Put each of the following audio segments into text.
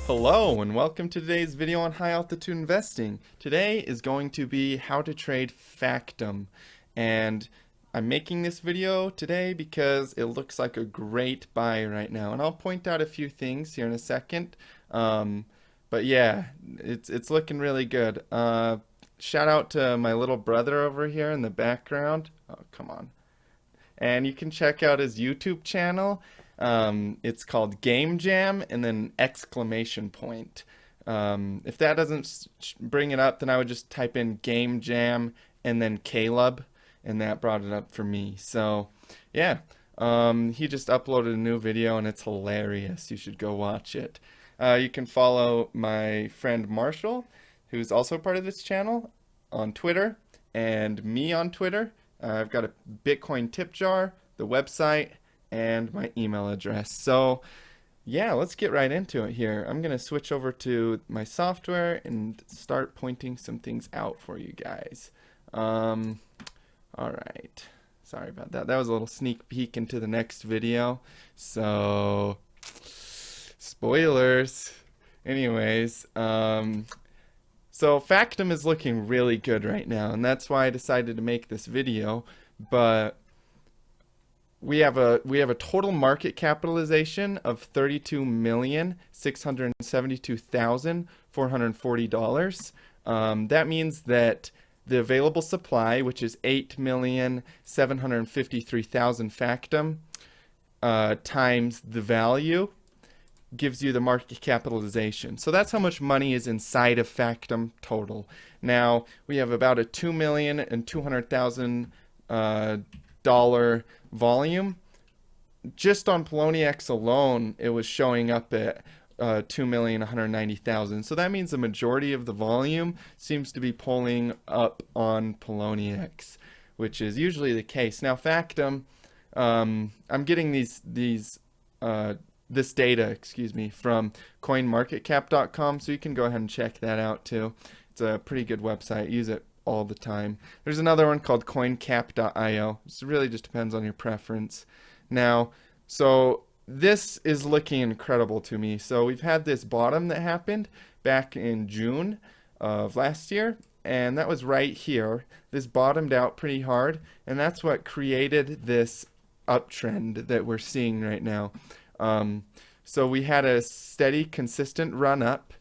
Hello and welcome to today's video on high altitude investing. Today is going to be how to trade Factom, and I'm making this video today because it looks like a great buy right now, and I'll point out a few things here in a second. But yeah, it's looking really good. Shout out to my little brother over here in the background. Oh, come on. And you can check out his YouTube channel. It's called Game Jam and then exclamation point. If that doesn't bring it up, then I would just type in Game Jam and then Caleb, and that brought it up for me. So yeah, he just uploaded a new video and it's hilarious. You should go watch it. You can follow my friend Marshall, who's also part of this channel, on Twitter, and me on Twitter. I've got a Bitcoin tip jar, the website, and my email address. So yeah, let's get right into it here. I'm going to switch over to my software and start pointing some things out for you guys. All right. Sorry about that. That was a little sneak peek into the next video. So, spoilers. Anyways, so Factom is looking really good right now, and that's why I decided to make this video. But we have a total market capitalization of $32,672,440. That means that the available supply, which is 8,753,000 Factom, times the value, gives you the market capitalization. So that's how much money is inside of Factom total. Now we have about a $2,200,000 volume. Just on Poloniex alone, it was showing up at 2,190,000. So that means the majority of the volume seems to be pulling up on Poloniex, which is usually the case. Now Factom, I'm getting this data, from coinmarketcap.com, so you can go ahead and check that out too. It's a pretty good website. Use it all the time. There's another one called coincap.io. It really just depends on your preference. Now, so this is looking incredible to me. So we've had this bottom that happened back in June of last year, and that was right here. This bottomed out pretty hard, and that's what created this uptrend that we're seeing right now. So we had a steady, consistent run up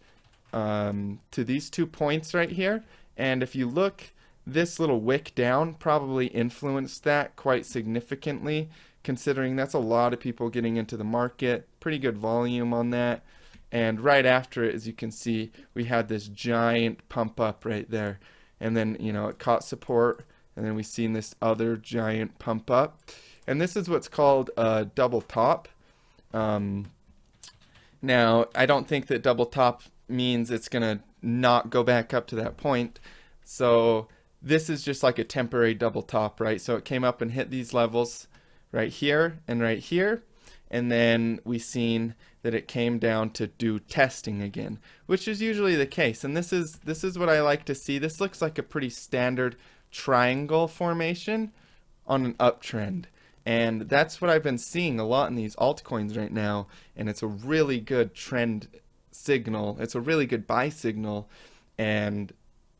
to these 2 points right here. And if you look, this little wick down probably influenced that quite significantly, considering that's a lot of people getting into the market. Pretty good volume on that. And right after it, as you can see, we had this giant pump up right there. And then, it caught support. And then we seen this other giant pump up. And this is what's called a double top. Now, I don't think that double top means it's gonna not go back up to that point. So this is just like a temporary double top, right? So it came up and hit these levels right here and right here, and then we seen that it came down to do testing again, which is usually the case. And this is what I like to see. This looks like a pretty standard triangle formation on an uptrend. And that's what I've been seeing a lot in these altcoins right now, and it's a really good trend signal. It's a really good buy signal, and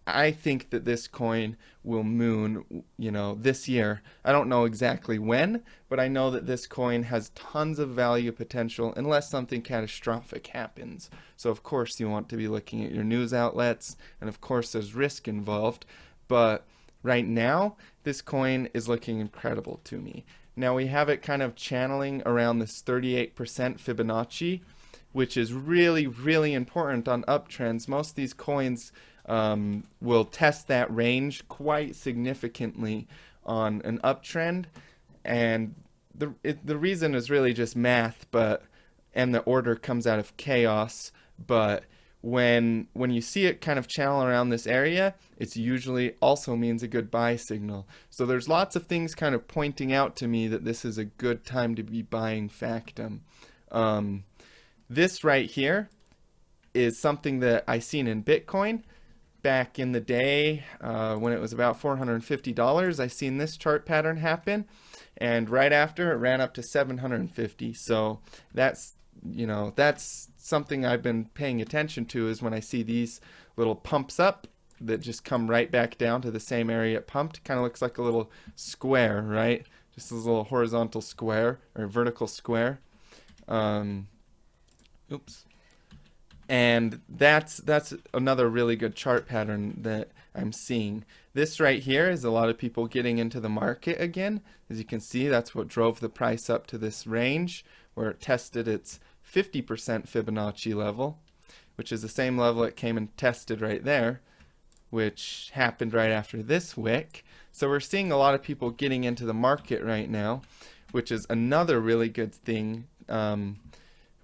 I think that this coin will moon, this year. I don't know exactly when, but I know that this coin has tons of value potential unless something catastrophic happens. So of course you want to be looking at your news outlets, and of course there's risk involved, but right now this coin is looking incredible to me. Now we have it kind of channeling around this 38% Fibonacci, which is really, really important on uptrends. Most of these coins will test that range quite significantly on an uptrend, and the reason is really just math, and the order comes out of chaos. But when you see it kind of channel around this area, it's usually also means a good buy signal. So there's lots of things kind of pointing out to me that this is a good time to be buying Factom. This right here is something that I seen in Bitcoin back in the day when it was about $450. I seen this chart pattern happen, and right after it ran up to 750. So that's you know, that's something I've been paying attention to, is when I see these little pumps up that just come right back down to the same area it pumped. Kind of looks like a little square, right? Just this little horizontal square or vertical square. Um, oops. And that's another really good chart pattern that I'm seeing. This right here is a lot of people getting into the market again. As you can see, that's what drove the price up to this range where it tested its 50% Fibonacci level, which is the same level it came and tested right there, which happened right after this wick. So we're seeing a lot of people getting into the market right now, which is another really good thing.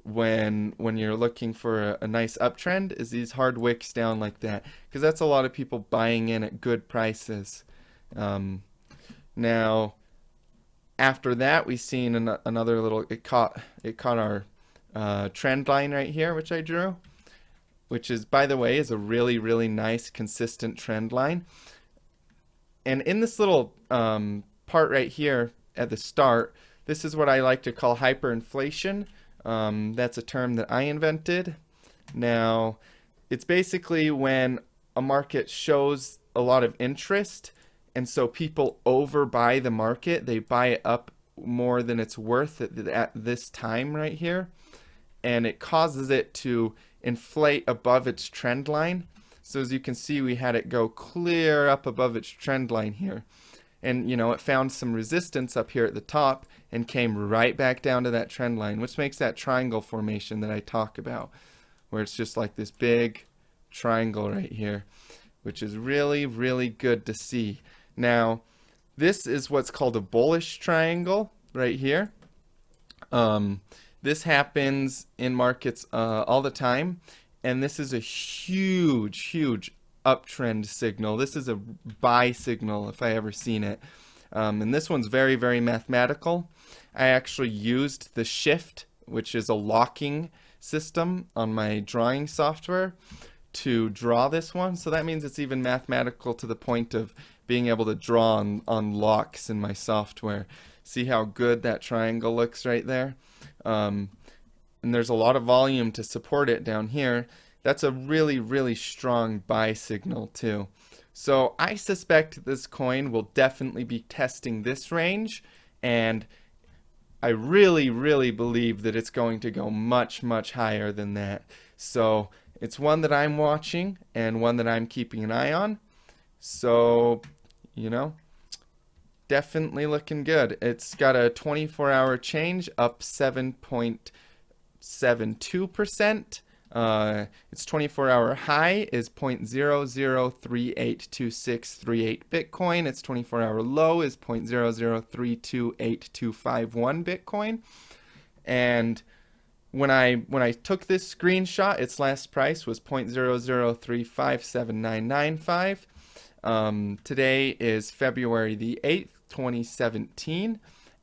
When you're looking for a nice uptrend, is these hard wicks down like that, because that's a lot of people buying in at good prices. Now after that, we've seen another little, it caught our trend line right here, which I drew, which is, by the way, is a really nice consistent trend line. And in this little part right here at the start, this is what I like to call hyperinflation. That's a term that I invented. Now, it's basically when a market shows a lot of interest, and so people overbuy the market. They buy it up more than it's worth at this time right here, and it causes it to inflate above its trend line. So as you can see, we had it go clear up above its trend line here. And, you know, it found some resistance up here at the top and came right back down to that trend line, which makes that triangle formation that I talk about, where it's just like this big triangle right here, which is really good to see. Now, this is what's called a bullish triangle right here. This happens in markets all the time, and this is a huge uptrend signal. This is a buy signal if I ever seen it. And this one's very mathematical. I actually used the shift, which is a locking system on my drawing software, to draw this one. So that means it's even mathematical to the point of being able to draw on locks in my software. See how good that triangle looks right there? And there's a lot of volume to support it down here. That's a really strong buy signal too. So I suspect this coin will definitely be testing this range, and I really believe that it's going to go much higher than that. So it's one that I'm watching and one that I'm keeping an eye on. So, you know, definitely looking good. It's got a 24-hour change up 7.72%. Its 24-hour high is 0.00382638 Bitcoin. Its 24-hour low is 0.00328251 Bitcoin. And when I took this screenshot, its last price was 0.00357995. Today is February the 8th, 2017,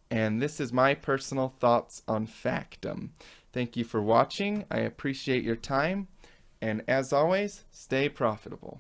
and this is my personal thoughts on Factom. Thank you for watching. I appreciate your time, and as always, stay profitable.